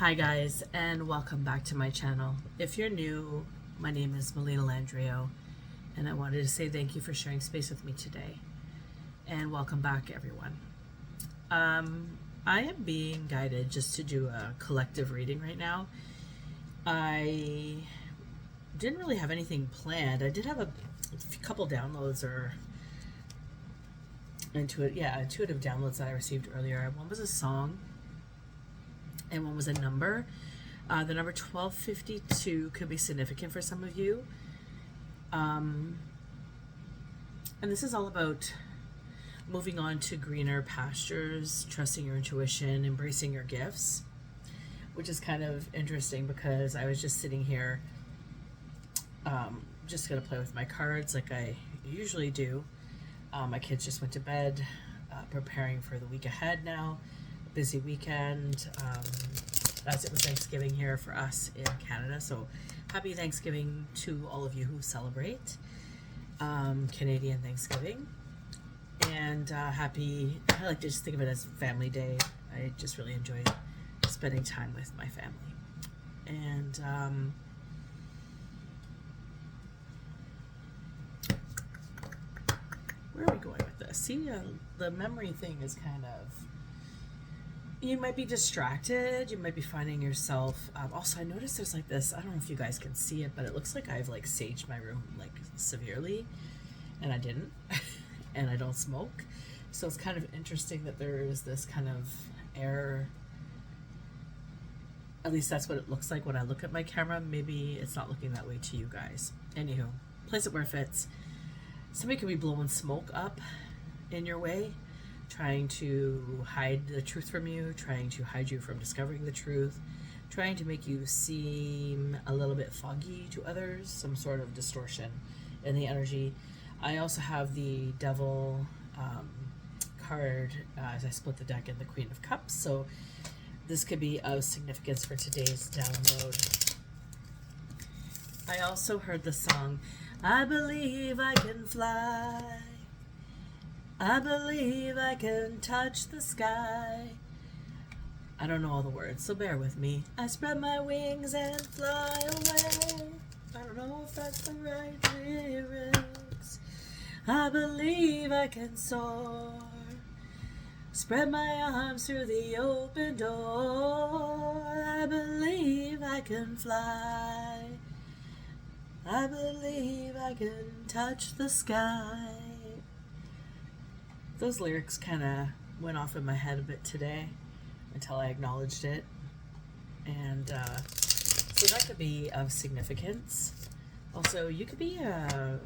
Hi guys, and welcome back to my channel. If you're new, my name is Melaina, and I wanted to say thank you for sharing space with me today. And welcome back, everyone. I am being guided just to do a collective reading right now. I didn't really have anything planned. I did have a couple downloads or intuitive downloads that I received earlier. One was a song and one was a number. The number 1252 could be significant for some of you. And this is all about moving on to greener pastures, trusting your intuition, embracing your gifts, which is kind of interesting because I was just sitting here just going to play with my cards like I usually do. My kids just went to bed, preparing for the week ahead now. Busy weekend, as it was Thanksgiving here for us in Canada, so happy Thanksgiving to all of you who celebrate Canadian Thanksgiving, and I like to just think of it as family day. I just really enjoy spending time with my family. And where are we going with this? See, the memory thing is kind of, you might be distracted. You might be finding yourself. Also, I noticed there's like this. I don't know if you guys can see it, but it looks like I've like saged my room like severely, and I didn't, and I don't smoke. So it's kind of interesting that there is this kind of air. At least that's what it looks like when I look at my camera. Maybe it's not looking that way to you guys. Anywho, place it where it fits. Somebody could be blowing smoke up in your way, trying to hide the truth from you, trying to hide you from discovering the truth, trying to make you seem a little bit foggy to others, some sort of distortion in the energy. I also have the Devil card as I split the deck in the Queen of Cups, so this could be of significance for today's download. I also heard the song, I Believe I Can Fly. I believe I can touch the sky. I don't know all the words, so bear with me. I spread my wings and fly away. I don't know if that's the right lyrics. I believe I can soar. Spread my arms through the open door. I believe I can fly. I believe I can touch the sky. Those lyrics kind of went off in my head a bit today until I acknowledged it. And so that could be of significance. Also, you could be a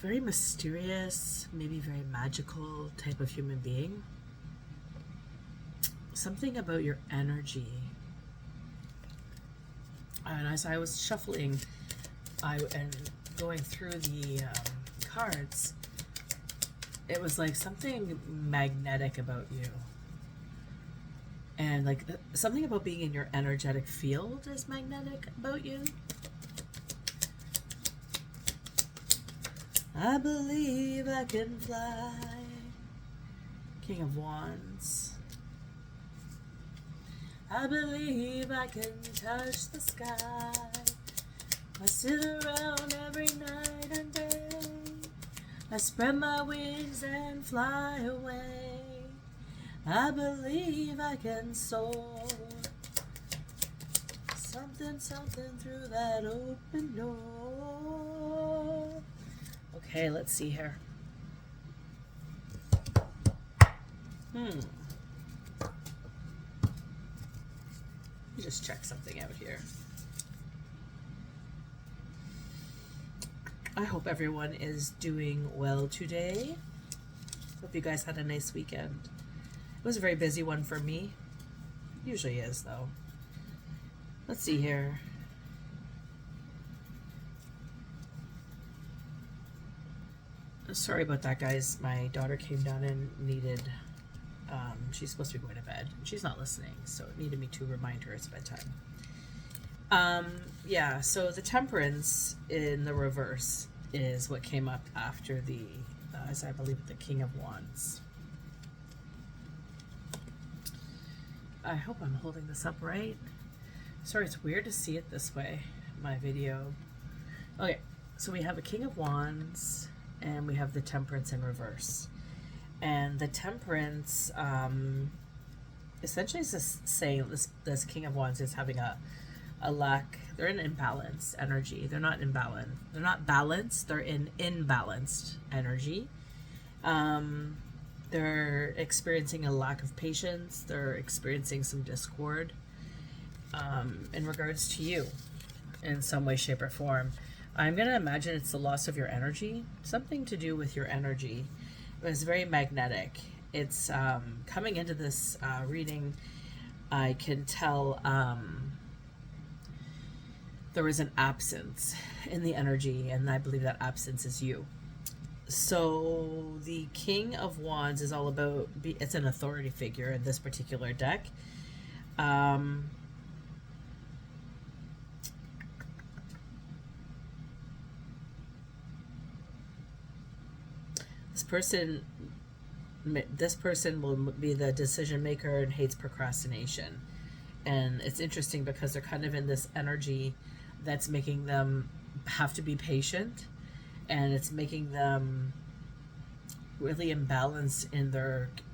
very mysterious, maybe very magical type of human being. Something about your energy. And as I was shuffling, and going through the cards, it was like something magnetic about you, and like something about being in your energetic field is magnetic about you. I believe I can fly. King of Wands. I believe I can touch the sky. I sit around every night and day. I spread my wings and fly away. I believe I can soar. Something through that open door. Okay, let's see here. Let me just check something out here. I hope everyone is doing well today. Hope you guys had a nice weekend. It was a very busy one for me. Usually is, though. Let's see here. Sorry about that, guys. My daughter came down and needed, she's supposed to be going to bed. She's not listening, so it needed me to remind her it's bedtime. Yeah, so the Temperance in the reverse is what came up after the, as I believe, the King of Wands. I hope I'm holding this up right. Sorry, it's weird to see it this way, my video. Okay, so we have a King of Wands and we have the Temperance in reverse. And the Temperance essentially is just saying this King of Wands is having a lack, they're in imbalanced energy. They're not in balance. They're not balanced, they're in imbalanced energy. They're experiencing a lack of patience. They're experiencing some discord in regards to you in some way, shape, or form. I'm going to imagine it's the loss of your energy, something to do with your energy. It's very magnetic. It's coming into this reading, I can tell there was an absence in the energy, and I believe that absence is you. So the King of Wands is all about, it's an authority figure in this particular deck. This person will be the decision maker and hates procrastination. And it's interesting because they're kind of in this energy that's making them have to be patient, and it's making them really imbalanced in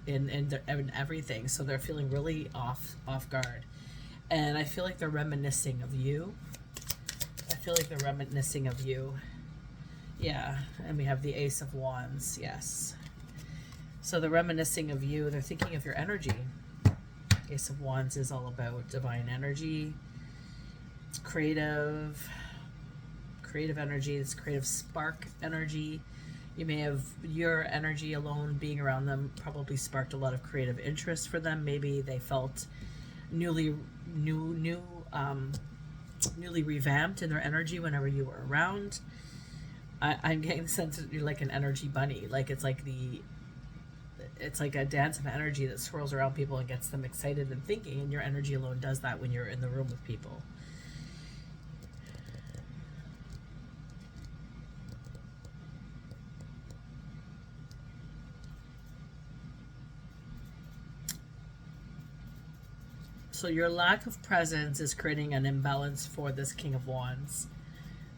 in everything. So they're feeling really off guard. And I feel like they're reminiscing of you. Yeah, and we have the Ace of Wands, yes. So they're reminiscing of you. They're thinking of your energy. Ace of Wands is all about divine energy. It's creative energy. It's creative spark energy. You may have, your energy alone being around them probably sparked a lot of creative interest for them. Maybe they felt newly revamped in their energy whenever you were around. I'm getting the sense that you're like an energy bunny. Like it's like a dance of energy that swirls around people and gets them excited and thinking, and your energy alone does that when you're in the room with people. So your lack of presence is creating an imbalance for this King of Wands.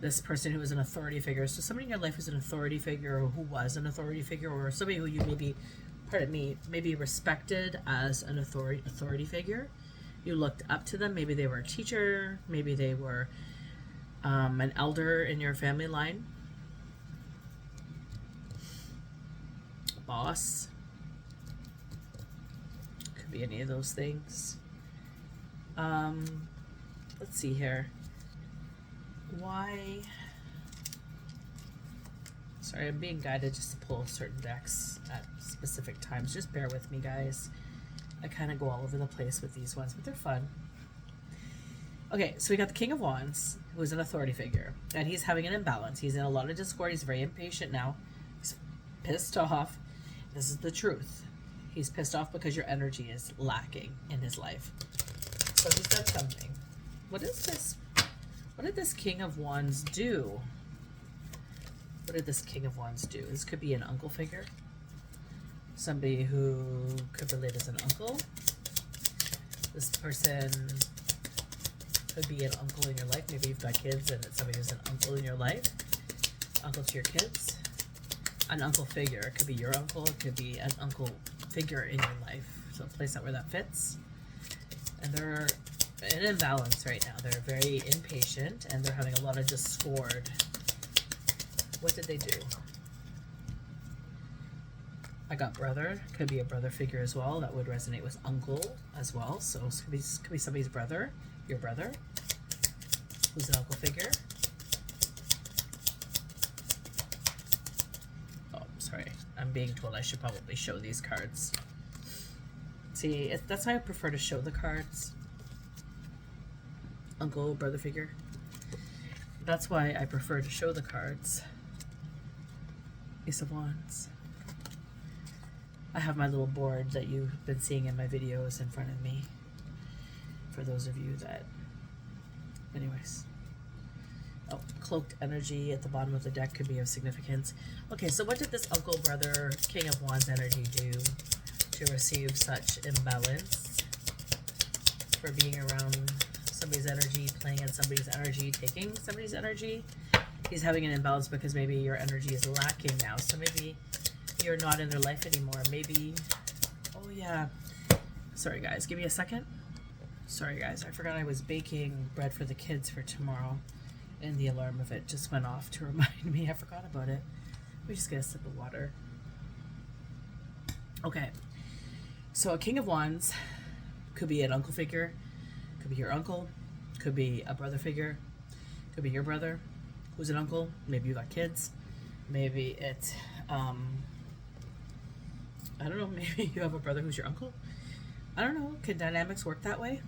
This person who is an authority figure. So somebody in your life who's an authority figure, or who was an authority figure, or somebody who you maybe respected as an authority figure. You looked up to them. Maybe they were a teacher. Maybe they were an elder in your family line. Boss. Could be any of those things. Let's see here. Why? Sorry, I'm being guided just to pull certain decks at specific times. Just bear with me, guys. I kind of go all over the place with these ones, but they're fun. Okay, so we got the King of Wands, who is an authority figure, and he's having an imbalance. He's in a lot of discord. He's very impatient now. He's pissed off. This is the truth. He's pissed off because your energy is lacking in his life. So he's done something. What is this? What did this King of Wands do? What did this King of Wands do? This could be an uncle figure. Somebody who could relate as an uncle. This person could be an uncle in your life. Maybe you've got kids and it's somebody who's an uncle in your life. Uncle to your kids. An uncle figure. It could be your uncle. It could be an uncle figure in your life. So place that where that fits. And they're in imbalance right now. They're very impatient and they're having a lot of discord. What did they do? I got brother. Could be a brother figure as well. That would resonate with uncle as well. So it could be somebody's brother. Your brother. Who's an uncle figure. Oh, sorry. I'm being told I should probably show these cards. See, that's how I prefer to show the cards. Uncle, brother figure. That's why I prefer to show the cards. Ace of Wands. I have my little board that you've been seeing in my videos in front of me. For those of you that... Anyways. Oh, cloaked energy at the bottom of the deck could be of significance. Okay, so what did this uncle, brother, King of Wands energy do to receive such imbalance? for being around somebody's energy, playing in somebody's energy, taking somebody's energy. He's having an imbalance because maybe your energy is lacking now. So maybe you're not in their life anymore. Maybe, oh yeah. Sorry guys, give me a second. Sorry guys, I forgot I was baking bread for the kids for tomorrow. And the alarm of it just went off to remind me. I forgot about it. Let me just get a sip of water. Okay. So a King of Wands could be an uncle figure. Could be your uncle. Could be a brother figure. Could be your brother who's an uncle. Maybe you got kids. Maybe it's, I don't know, maybe you have a brother who's your uncle. I don't know. Can dynamics work that way?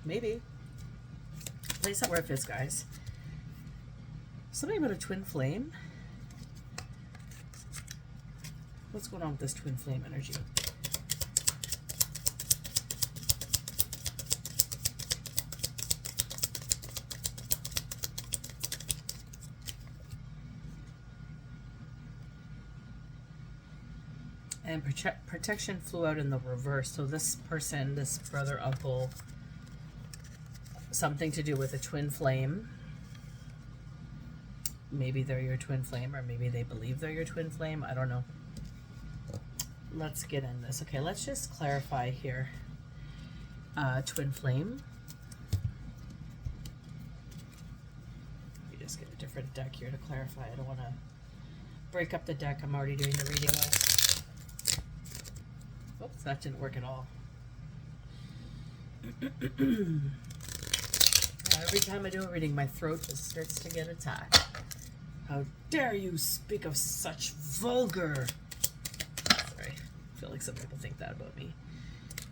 Maybe. Place that where it fits, guys. Something about a twin flame. What's going on with this twin flame energy? And protection flew out in the reverse. So this person, this brother, uncle, something to do with a twin flame. Maybe they're your twin flame, or maybe they believe they're your twin flame. I don't know. Let's get in this. Okay, let's just clarify here. Twin flame. Let me just get a different deck here to clarify. I don't want to break up the deck I'm already doing the reading with. Oops, that didn't work at all. Every time I do a reading, my throat just starts to get attacked. How dare you speak of such vulgar... Sorry, I feel like some people think that about me.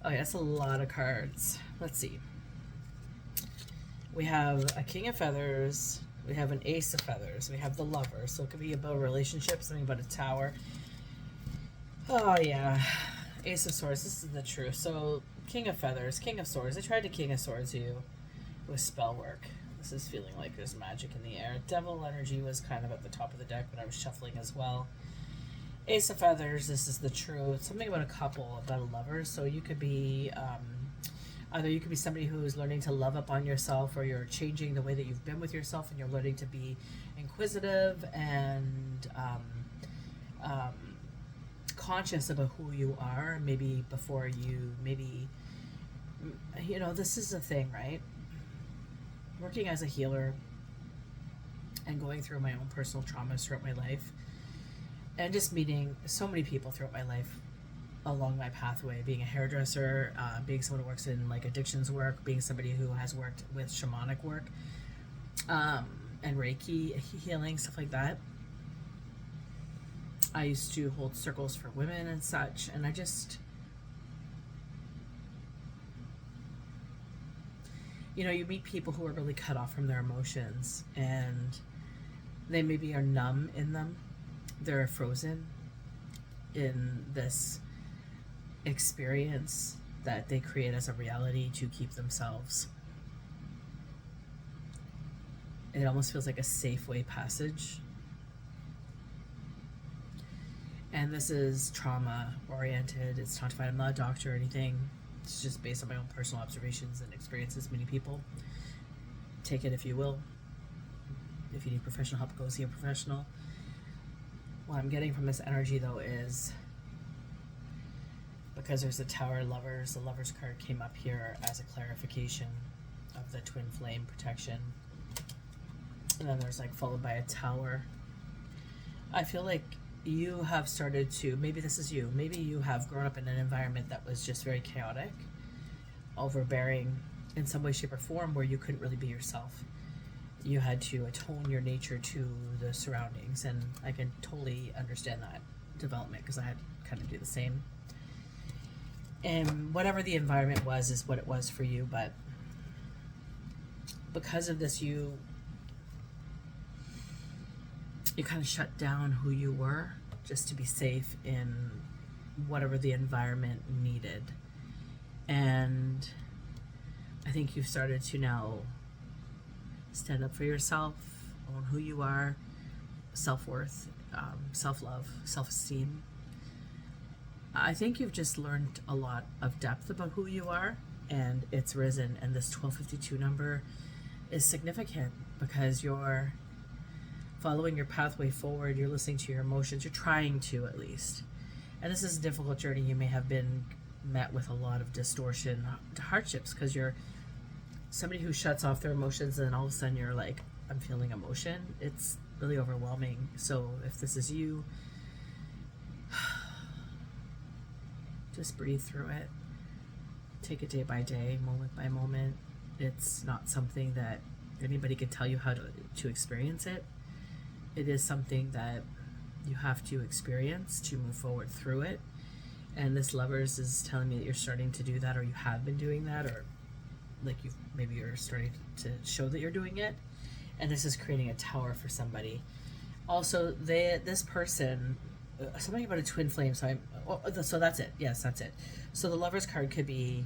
Oh yeah, that's a lot of cards. Let's see. We have a King of Feathers. We have an Ace of Feathers. We have the Lover. So it could be about a relationship, something about a tower. Oh yeah. Ace of Swords, this is the truth. So, King of Feathers, King of Swords. I tried to King of Swords you with spell work. This is feeling like there's magic in the air. Devil energy was kind of at the top of the deck when I was shuffling as well. Ace of Feathers, this is the truth. Something about a couple, about a lover. So you could be, either you could be somebody who's learning to love up on yourself, or you're changing the way that you've been with yourself, and you're learning to be inquisitive and conscious about who you are. Maybe before you, maybe, you know, this is the thing, right? Working as a healer and going through my own personal traumas throughout my life, and just meeting so many people throughout my life along my pathway, being a hairdresser, being someone who works in like addictions work, being somebody who has worked with shamanic work, and Reiki healing, stuff like that. I used to hold circles for women and such, and I just, you know, you meet people who are really cut off from their emotions, and they maybe are numb in them. They're frozen in this experience that they create as a reality to keep themselves. It almost feels like a safe way passage. And this is trauma oriented. It's not to find, I'm not a doctor or anything. It's just based on my own personal observations and experiences. Many people, take it if you will. If you need professional help, go see a professional. What I'm getting from this energy though is, because there's the Tower Lovers, the Lovers card came up here as a clarification of the twin flame protection. And then there's like followed by a Tower. I feel like you have started to, maybe this is you, maybe you have grown up in an environment that was just very chaotic, overbearing in some way, shape, or form, where you couldn't really be yourself. You had to atone your nature to the surroundings, and I can totally understand that development because I had to kind of do the same. And whatever the environment was is what it was for you, but because of this, you kind of shut down who you were just to be safe in whatever the environment needed. And I think you've started to now stand up for yourself, own who you are, self-worth, self-love, self-esteem. I think you've just learned a lot of depth about who you are, and it's risen. And this 1252 number is significant because you're following your pathway forward. You're listening to your emotions. You're trying to, at least. And this is a difficult journey. You may have been met with a lot of distortion, hardships, because you're somebody who shuts off their emotions, and all of a sudden you're like, I'm feeling emotion. It's really overwhelming. So if this is you, just breathe through it. Take it day by day, moment by moment. It's not something that anybody can tell you how to experience it. It is something that you have to experience to move forward through it. And this Lovers is telling me that you're starting to do that, or you have been doing that, or like maybe you're starting to show that you're doing it. And this is creating a tower for somebody. Also, this person, something about a twin flame. So that's it. Yes, that's it. So the Lovers card could be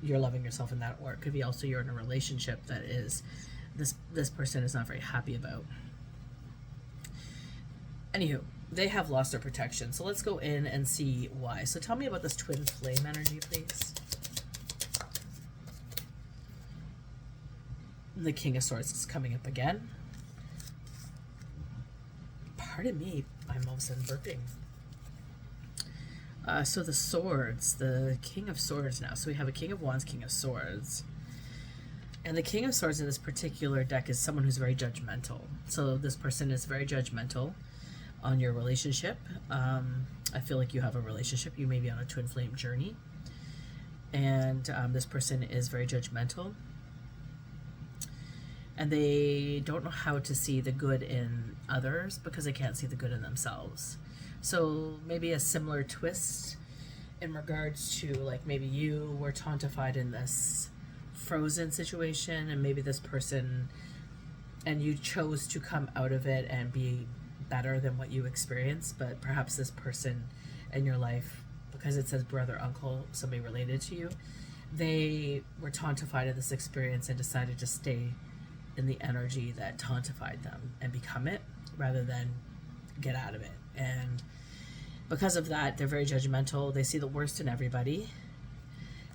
you're loving yourself in that, or it could be also you're in a relationship that is this person is not very happy about. Anywho, they have lost their protection. So let's go in and see why. So tell me about this twin flame energy, please. The King of Swords is coming up again. Pardon me, I'm all of a sudden burping. So the swords, the King of Swords now. So we have a King of Wands, King of Swords. And the King of Swords in this particular deck is someone who's very judgmental. So this person is very judgmental on your relationship. I feel like you have a relationship. You may be on a twin flame journey. And this person is very judgmental. And they don't know how to see the good in others because they can't see the good in themselves. So maybe a similar twist in regards to, like, maybe you were tontified in this frozen situation, and maybe this person, and you chose to come out of it and be better than what you experienced, but perhaps this person in your life, because it says brother, uncle, somebody related to you, they were tontified in this experience and decided to stay in the energy that tontified them and become it rather than get out of it. And because of that, they're very judgmental. They see the worst in everybody.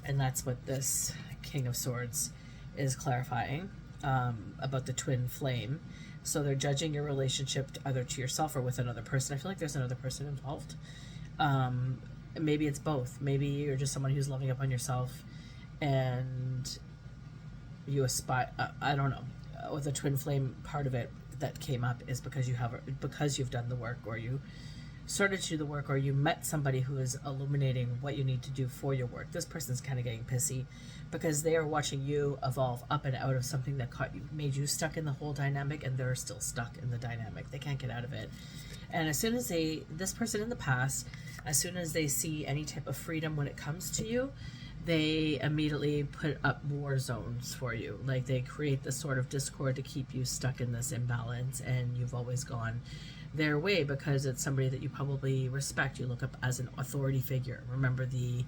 And that's what this King of Swords is clarifying about the twin flame. So they're judging your relationship either to yourself or with another person. I feel like there's another person involved. Maybe it's both. Maybe you're just someone who's loving up on yourself and you aspire, I don't know. With the twin flame part of it that came up is because you've done the work, or you started to do the work, or you met somebody who is illuminating what you need to do for your work. This person's kind of getting pissy because they are watching you evolve up and out of something that made you stuck in the whole dynamic, and they're still stuck in the dynamic. They can't get out of it. And as soon as this person in the past, as soon as they see any type of freedom when it comes to you, they immediately put up war zones for you. Like, they create this sort of discord to keep you stuck in this imbalance, and you've always gone their way because it's somebody that you probably respect. You look up as an authority figure. Remember, the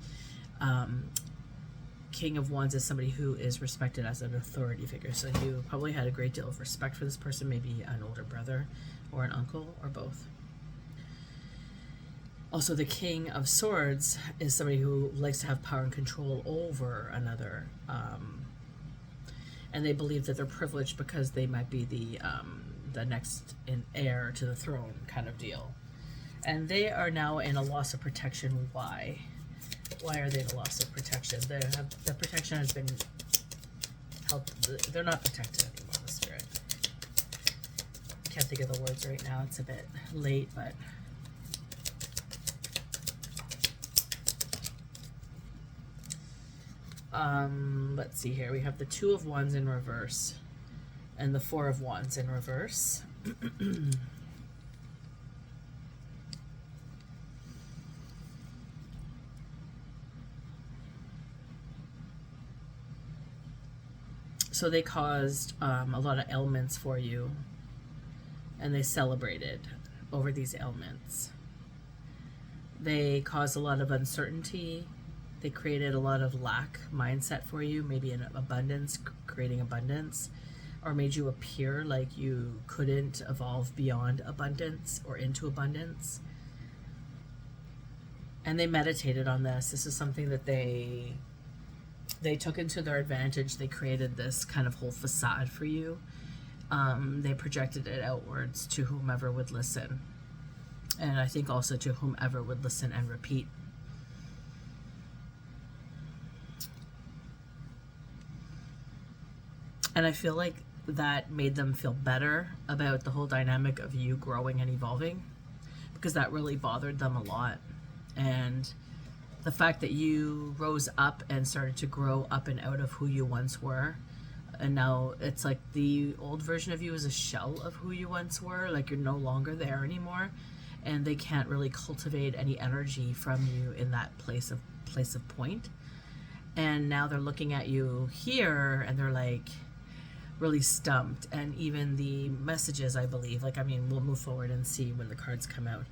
King of Wands is somebody who is respected as an authority figure. So you probably had a great deal of respect for this person, maybe an older brother or an uncle or both. Also, the King of Swords is somebody who likes to have power and control over another. And they believe that they're privileged because they might be the next heir to the throne kind of deal. And they are now in a loss of protection. Why? Why are they in a loss of protection? The protection has been helped. They're not protected anymore, the spirit. Can't think of the words right now. It's a bit late, but... let's see here. We have the Two of Wands in reverse and the Four of Wands in reverse. So they caused a lot of ailments for you, and they celebrated over these ailments. They caused a lot of uncertainty. They created a lot of lack mindset for you, maybe in abundance, creating abundance, or made you appear like you couldn't evolve beyond abundance or into abundance. And they meditated on this. This is something that they they took into their advantage. They created this kind of whole facade for you. They projected it outwards to whomever would listen. And I think also to whomever would listen and repeat. And I feel like that made them feel better about the whole dynamic of you growing and evolving, because that really bothered them a lot. And the fact that you rose up and started to grow up and out of who you once were, and now it's like the old version of you is a shell of who you once were, like you're no longer there anymore, and they can't really cultivate any energy from you in that place of point. And now they're looking at you here and they're like really stumped. And even the messages, I believe, like, I mean, we'll move forward and see when the cards come out,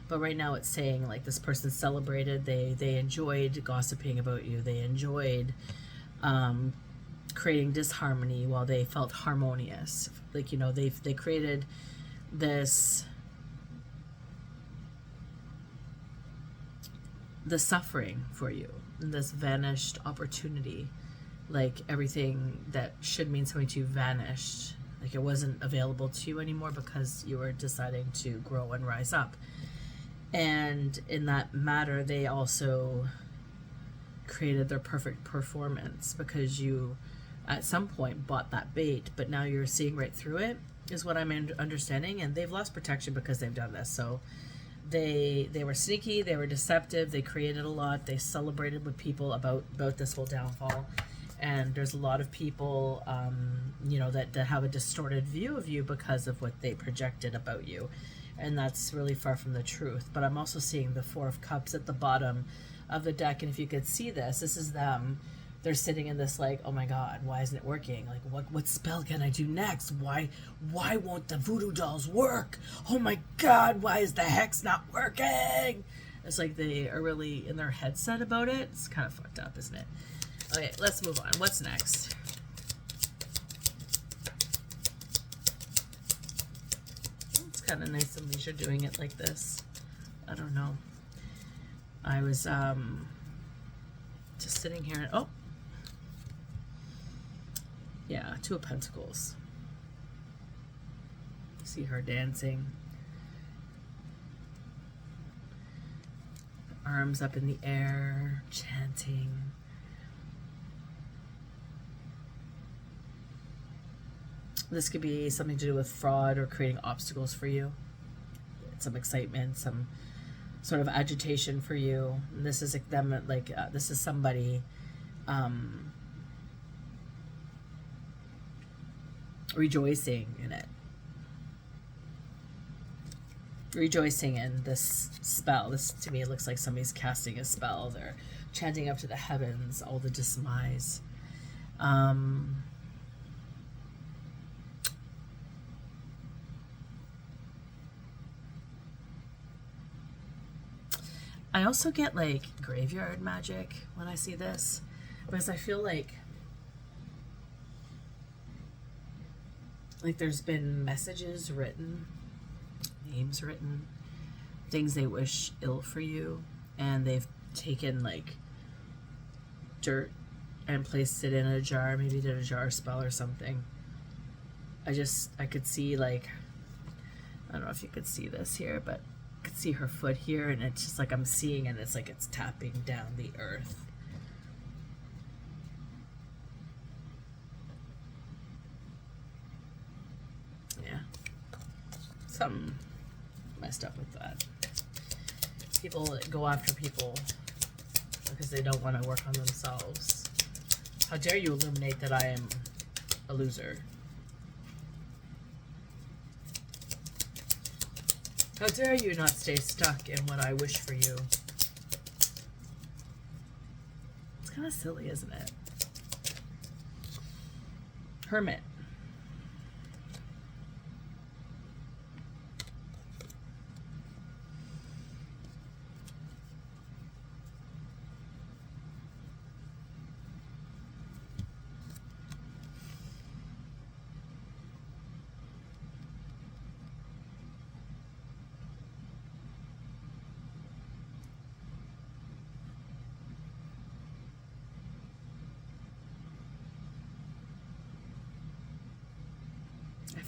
but right now it's saying like this person celebrated, they enjoyed gossiping about you, they enjoyed creating disharmony while they felt harmonious. Like, you know, they created this the suffering for you, this vanished opportunity, like everything that should mean something to you vanished, like it wasn't available to you anymore because you were deciding to grow and rise up. And in that matter, they also created their perfect performance because you at some point bought that bait, but now you're seeing right through it, is what I'm understanding. And they've lost protection because they've done this. So they were sneaky, they were deceptive, they created a lot, they celebrated with people about this whole downfall. And there's a lot of people, you know, that have a distorted view of you because of what they projected about you. And that's really far from the truth. But I'm also seeing the Four of Cups at the bottom of the deck. And if you could see this is them. They're sitting in this like, oh my God, why isn't it working? Like, what spell can I do next? Why won't the voodoo dolls work? Oh my God, why is the hex not working? It's like they are really in their headset about it. It's kind of fucked up, isn't it? Okay, let's move on. What's next? It's kind of nice and leisure doing it like this. I don't know. I was just sitting here and, oh, yeah, Two of Pentacles. See her dancing. Arms up in the air, chanting. This could be something to do with fraud or creating obstacles for you. Some excitement, some sort of agitation for you. And this is them, like, this is somebody rejoicing in it. Rejoicing in this spell. This, to me, it looks like somebody's casting a spell. They're chanting up to the heavens, all the dismise. I also get like graveyard magic when I see this, because I feel like there's been messages written, names written, things they wish ill for you, and they've taken like dirt and placed it in a jar, maybe did a jar spell or something. I could see, like, I don't know if you could see this here, but I could see her foot here, and it's just like I'm seeing, and it's like it's tapping down the earth. Yeah. Something messed up with that. People go after people because they don't want to work on themselves. How dare you illuminate that I am a loser? How dare you not stay stuck in what I wish for you? It's kind of silly, isn't it? Hermit.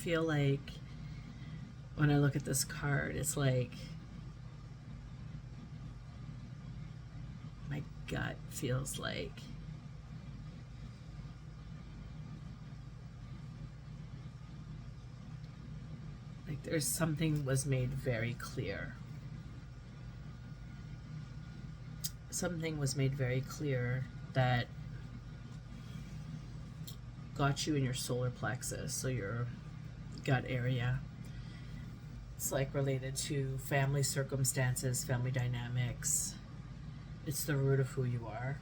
feel like when I look at this card, it's like my gut feels like there's something was made very clear. Something was made very clear that got you in your solar plexus, so your gut area. It's like related to family circumstances, family dynamics. It's the root of who you are.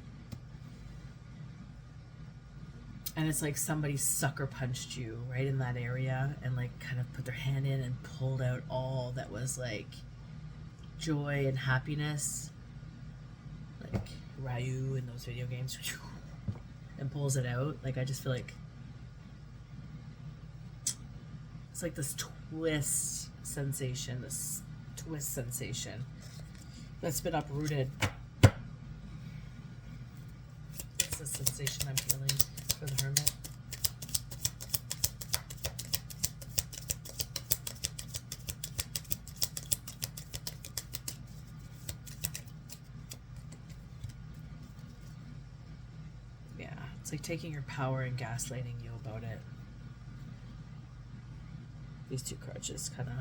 And it's like somebody sucker punched you right in that area and like kind of put their hand in and pulled out all that was like joy and happiness. Like Ryu in those video games and pulls it out. Like I just feel like it's like this twist sensation that's been uprooted. That's the sensation I'm feeling for the Hermit. Yeah, it's like taking your power and gaslighting you about it. These two cards just kind of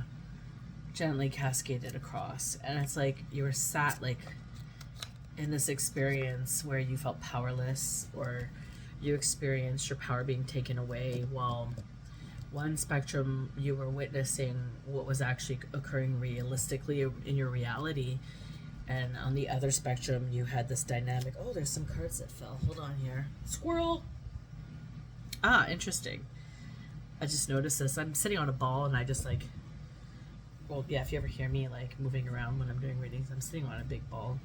gently cascaded across, and it's like you were sat like in this experience where you felt powerless, or you experienced your power being taken away, while one spectrum you were witnessing what was actually occurring realistically in your reality, and on the other spectrum you had this dynamic. Oh, there's some cards that fell. Hold on here. Squirrel. Ah, interesting. I just noticed this. I'm sitting on a ball and I just like, well, yeah, if you ever hear me like moving around when I'm doing readings, I'm sitting on a big ball.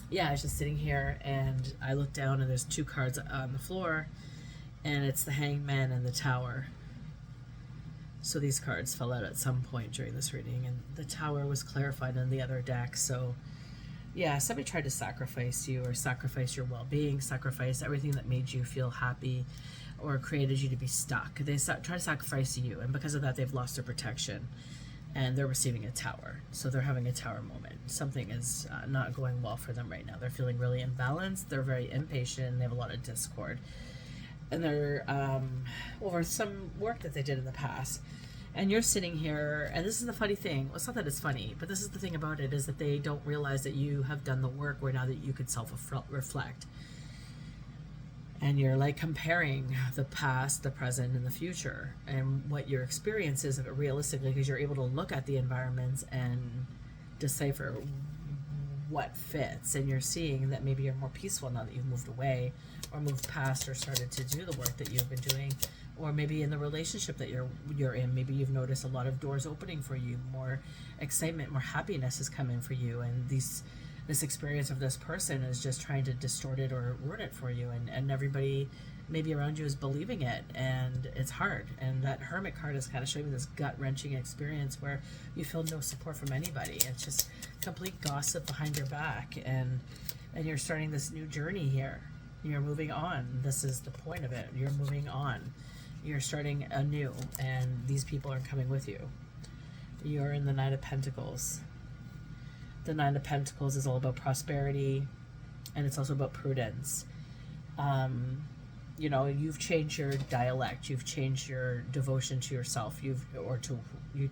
Yeah, I was just sitting here and I look down and there's two cards on the floor, and it's the Hangman and the Tower. So these cards fell out at some point during this reading, and the Tower was clarified in the other deck. So yeah, somebody tried to sacrifice you, or sacrifice your well-being, sacrifice everything that made you feel happy or created you to be stuck. They try to sacrifice you, and because of that they've lost their protection, and they're receiving a Tower. So they're having a Tower moment. Something is not going well for them right now. They're feeling really imbalanced. They're very impatient. They have a lot of discord. And they're over some work that they did in the past. And you're sitting here, and this is the funny thing. Well, it's not that it's funny, but this is the thing about it, is that they don't realize that you have done the work where now that you could self-reflect. And you're like comparing the past, the present, and the future, and what your experience is of it realistically, because you're able to look at the environments and decipher what fits. And you're seeing that maybe you're more peaceful now that you've moved away, or moved past, or started to do the work that you've been doing. Or maybe in the relationship that you're in, maybe you've noticed a lot of doors opening for you, more excitement, more happiness has come in for you, and this experience of this person is just trying to distort it or ruin it for you, and everybody maybe around you is believing it, and it's hard. And that Hermit card is kind of showing me this gut-wrenching experience where you feel no support from anybody. It's just complete gossip behind your back, and you're starting this new journey here. You're moving on. This is the point of it. You're moving on. You're starting anew, and these people are coming with you. You're in the Knight of Pentacles. The Knight of Pentacles is all about prosperity, and it's also about prudence. You know, you've changed your dialect. You've changed your devotion to yourself. You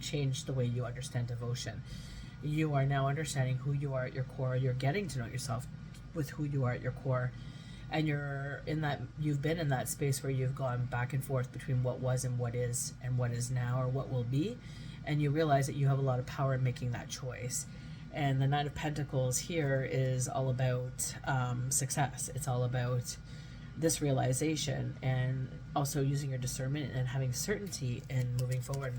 changed the way you understand devotion. You are now understanding who you are at your core. You're getting to know yourself with who you are at your core. And you've been in that space where you've gone back and forth between what was and what is now, or what will be. And you realize that you have a lot of power in making that choice. And the Knight of Pentacles here is all about success. It's all about this realization, and also using your discernment and having certainty and moving forward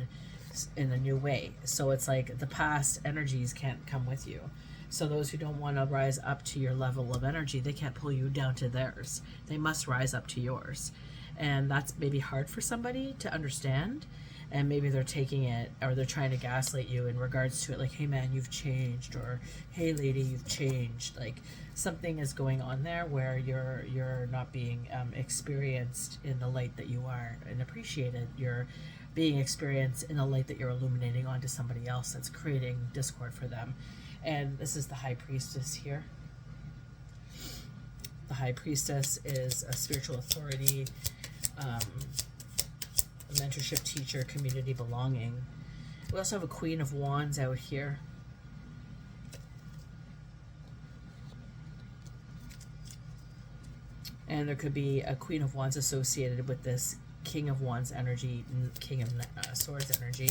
in a new way. So it's like the past energies can't come with you. So those who don't want to rise up to your level of energy, they can't pull you down to theirs. They must rise up to yours. And that's maybe hard for somebody to understand. and maybe they're taking it, or they're trying to gaslight you in regards to it, like, hey man, you've changed, or hey lady, you've changed. Like, something is going on there where you're not being experienced in the light that you are and appreciated. You're being experienced in a light that you're illuminating onto somebody else that's creating discord for them. And this is the High Priestess here. The High Priestess is a spiritual authority, a mentorship, teacher, community belonging. We also have a Queen of Wands out here. And there could be a Queen of Wands associated with this King of Wands energy, King of Swords energy.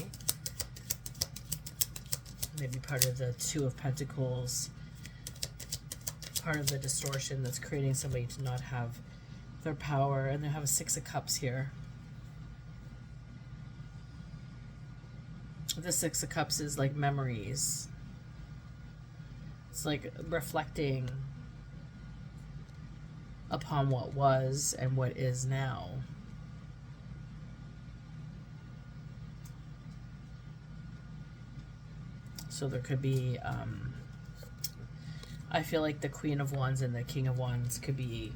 Maybe part of the Two of Pentacles, part of the distortion that's creating somebody to not have their power. And they have a Six of Cups here. The Six of Cups is like memories. It's like reflecting upon what was and what is now. So there could be, I feel like the Queen of Wands and the King of Wands could be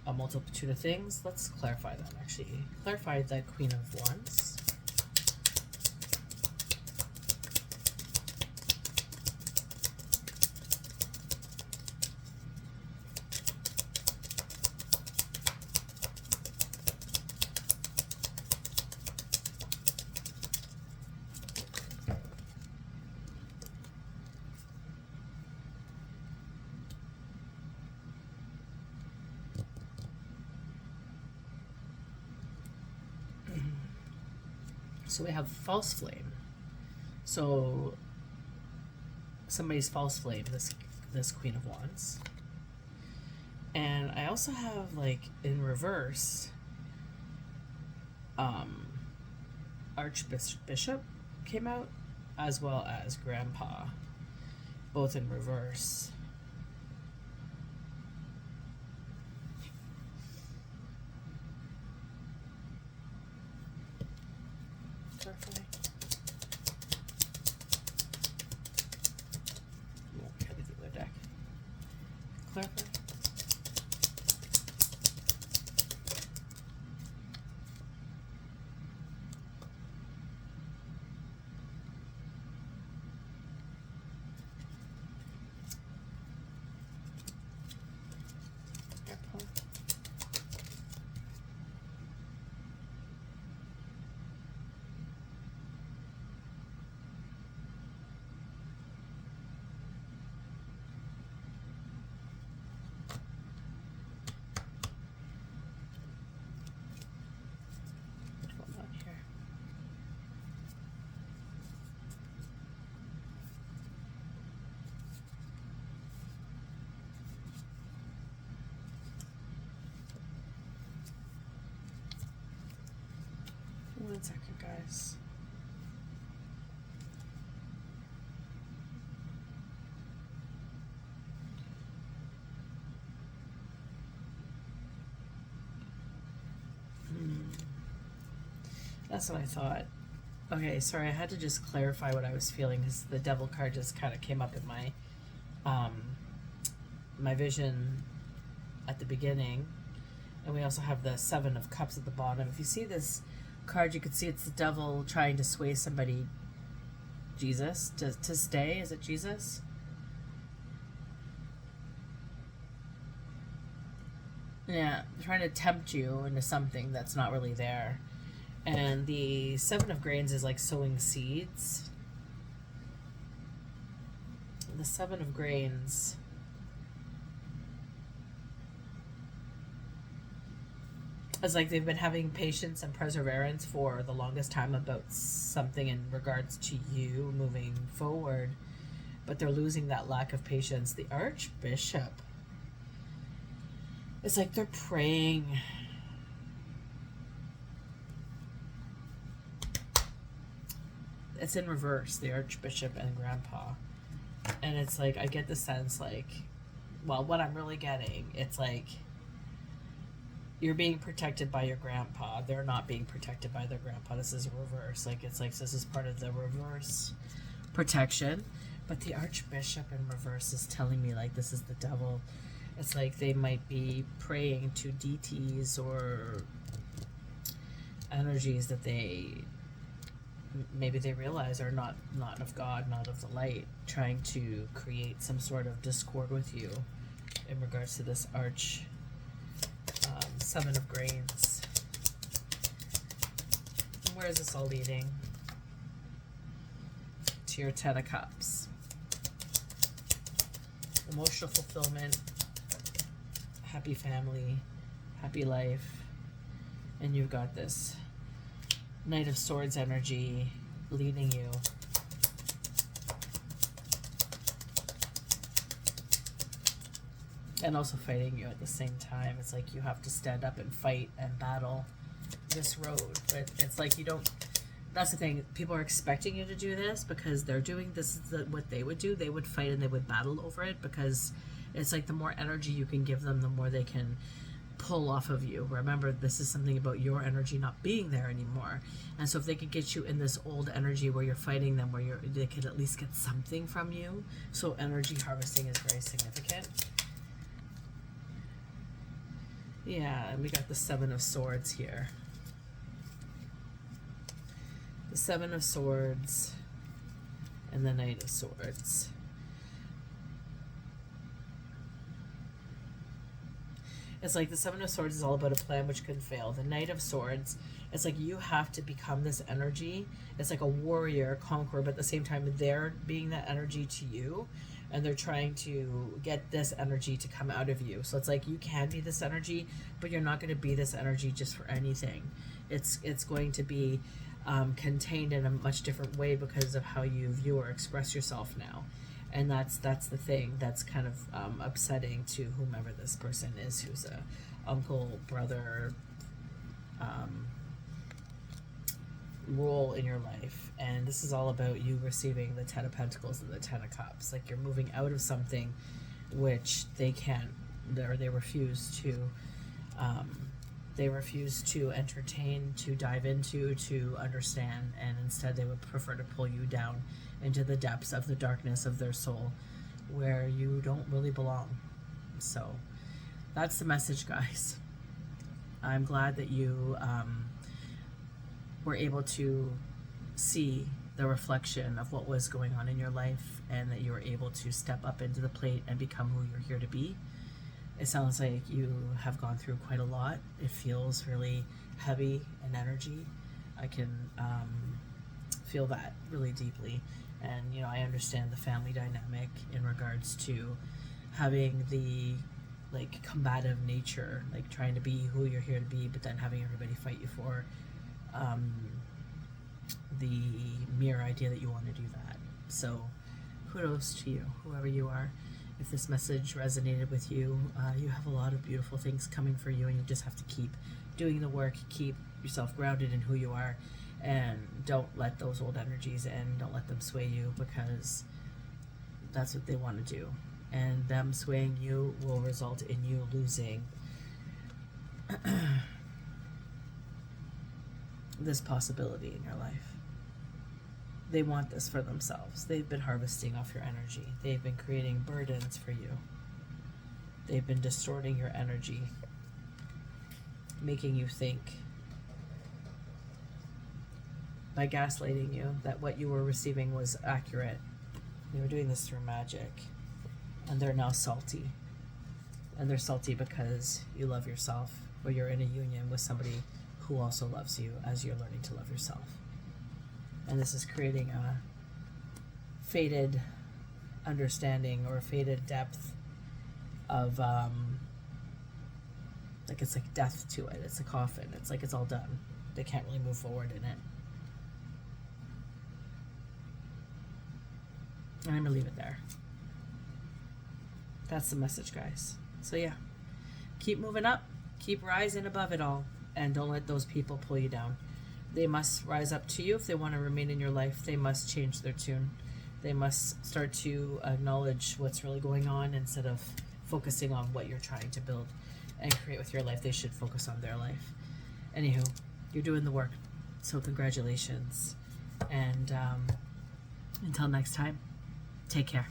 a multitude of things. Let's clarify that, actually. Clarify the Queen of Wands. So we have false flame. So somebody's false flame, this Queen of Wands. And I also have, like, in reverse, Archbishop came out, as well as Grandpa, both in reverse. Clarify. Won't try to do the deck. Clarify. One second, guys. That's what I thought. Okay, sorry, I had to just clarify what I was feeling because the Devil card just kind of came up in my my vision at the beginning. And we also have the Seven of Cups at the bottom. If you see this card, you can see it's the devil trying to sway somebody, Jesus, to stay. Is it Jesus? Yeah, trying to tempt you into something that's not really there. And the Seven of Grains is like sowing seeds. The Seven of Grains it's like they've been having patience and perseverance for the longest time about something in regards to you moving forward, but they're losing that lack of patience. The Archbishop, it's like they're praying. It's in reverse, the Archbishop and Grandpa. And it's like, I get the sense like, well, what I'm really getting, it's like You're being protected by your grandpa. They're not being protected by their grandpa. This is reverse. Like, it's like this is part of the reverse protection. But the Archbishop in reverse is telling me like this is the devil. It's like they might be praying to deities or energies that maybe they realize are not of God, not of the light, trying to create some sort of discord with you in regards to this Seven of Grains. Where is this all leading? To your Ten of Cups. Emotional fulfillment, happy family, happy life, and you've got this Knight of Swords energy leading you. And also fighting you at the same time. It's like you have to stand up and fight and battle this road. But it's like you don't... That's the thing. People are expecting you to do this because they're doing this is what they would do. They would fight and they would battle over it because it's like the more energy you can give them, the more they can pull off of you. Remember, this is something about your energy not being there anymore. And so if they could get you in this old energy where you're fighting them, where they could at least get something from you. So energy harvesting is very significant. Yeah, and we got the Seven of Swords here. The Seven of Swords and the Knight of Swords. It's like the Seven of Swords is all about a plan which can fail. The Knight of Swords, it's like you have to become this energy. It's like a warrior, conqueror, but at the same time they're being that energy to you. And they're trying to get this energy to come out of you. So it's like you can be this energy, but you're not going to be this energy just for anything. It's going to be contained in a much different way because of how you view or express yourself now. And that's the thing that's kind of upsetting to whomever this person is, who's a uncle, brother, role in your life. And this is all about you receiving the Ten of Pentacles and the Ten of Cups. Like you're moving out of something which they can't, or they refuse to entertain, to dive into, to understand, and instead they would prefer to pull you down into the depths of the darkness of their soul where you don't really belong. So that's the message, guys. I'm glad that you were able to see the reflection of what was going on in your life and that you were able to step up into the plate and become who you're here to be. It sounds like you have gone through quite a lot. It feels really heavy in energy. I can feel that really deeply. And, you know, I understand the family dynamic in regards to having the, like, combative nature, like trying to be who you're here to be, but then having everybody fight you for the mere idea that you want to do that. So kudos to you, whoever you are. If this message resonated with you, you have a lot of beautiful things coming for you, and you just have to keep doing the work, keep yourself grounded in who you are, and don't let those old energies in, don't let them sway you, because that's what they want to do. And them swaying you will result in you losing this possibility in your life. They want this for themselves. They've been harvesting off your energy. They've been creating burdens for you. They've been distorting your energy, making you think by gaslighting you that what you were receiving was accurate. They were doing this through magic, and they're now salty. And they're salty because you love yourself, or you're in a union with somebody who also loves you as you're learning to love yourself. And this is creating a faded understanding or a faded depth of like it's like death to it. It's a coffin. It's like it's all done. They can't really move forward in it. And I'm gonna leave it there. That's the message, guys. So yeah, keep moving up, keep rising above it all, and don't let those people pull you down. They must rise up to you if they want to remain in your life. They must change their tune. They must start to acknowledge what's really going on instead of focusing on what you're trying to build. and create with your life. They should focus on their life. Anywho, you're doing the work. So congratulations. And until next time, take care.